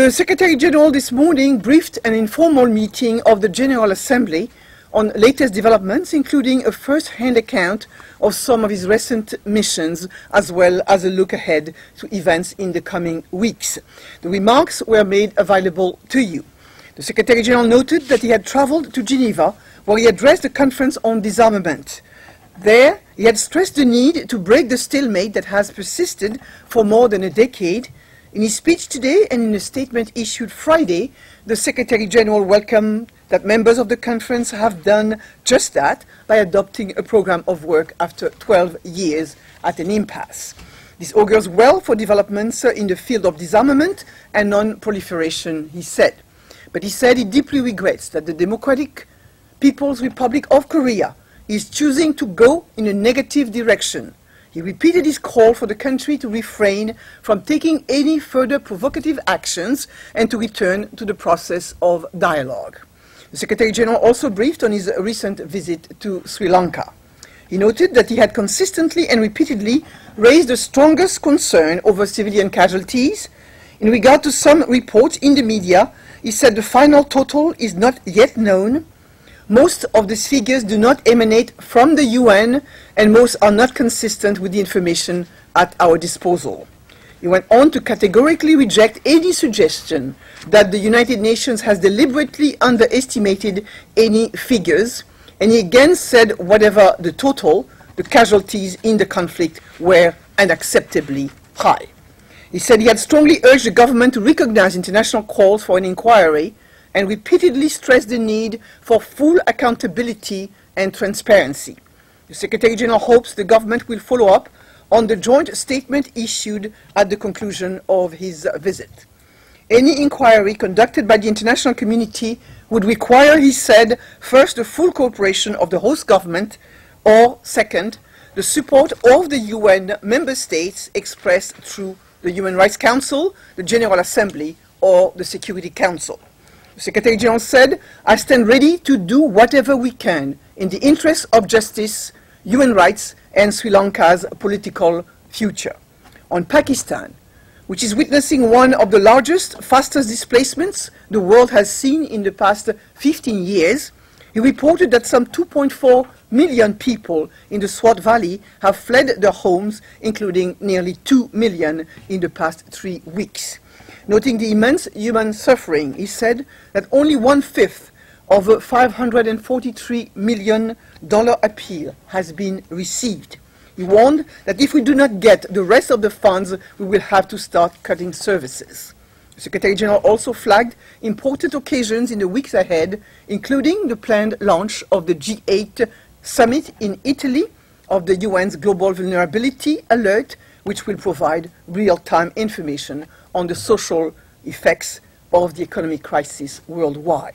The Secretary General this morning briefed an informal meeting of the General Assembly on latest developments, including a first-hand account of some of his recent missions, as well as a look ahead to events in the coming weeks. The remarks were made available to you. The Secretary General noted that he had traveled to Geneva, where he addressed the conference on disarmament. There, he had stressed the need to break the stalemate that has persisted for more than a decade. In his speech today and in a statement issued Friday, the Secretary General welcomed that members of the conference have done just that by adopting a program of work after 12 years at an impasse. This augurs well for developments in the field of disarmament and non-proliferation, he said. But he said he deeply regrets that the Democratic People's Republic of Korea is choosing to go in a negative direction. He repeated his call for the country to refrain from taking any further provocative actions and to return to the process of dialogue. The Secretary General also briefed on his recent visit to Sri Lanka. He noted that he had consistently and repeatedly raised the strongest concern over civilian casualties. In regard to some reports in the media, he said the final total is not yet known. Most of these figures do not emanate from the UN, and most are not consistent with the information at our disposal. He went on to categorically reject any suggestion that the United Nations has deliberately underestimated any figures, and he again said whatever the total, the casualties in the conflict were unacceptably high. He said he had strongly urged the government to recognize international calls for an inquiry and repeatedly stressed the need for full accountability and transparency. The Secretary General hopes the government will follow up on the joint statement issued at the conclusion of his visit. Any inquiry conducted by the international community would require, he said, first the full cooperation of the host government, or second, the support of the UN member states expressed through the Human Rights Council, the General Assembly, or the Security Council. The Secretary General said, "I stand ready to do whatever we can in the interest of justice, human rights, and Sri Lanka's political future." On Pakistan, which is witnessing one of the largest, fastest displacements the world has seen in the past 15 years, he reported that some 2.4 million people in the Swat Valley have fled their homes, including nearly 2 million in the past 3 weeks. Noting the immense human suffering, he said that only 1/5 of a $543 million appeal has been received. He warned that if we do not get the rest of the funds, we will have to start cutting services. The Secretary General also flagged important occasions in the weeks ahead, including the planned launch of the G8 summit in Italy, of the UN's Global Vulnerability Alert, which will provide real-time information on the social effects of the economic crisis worldwide.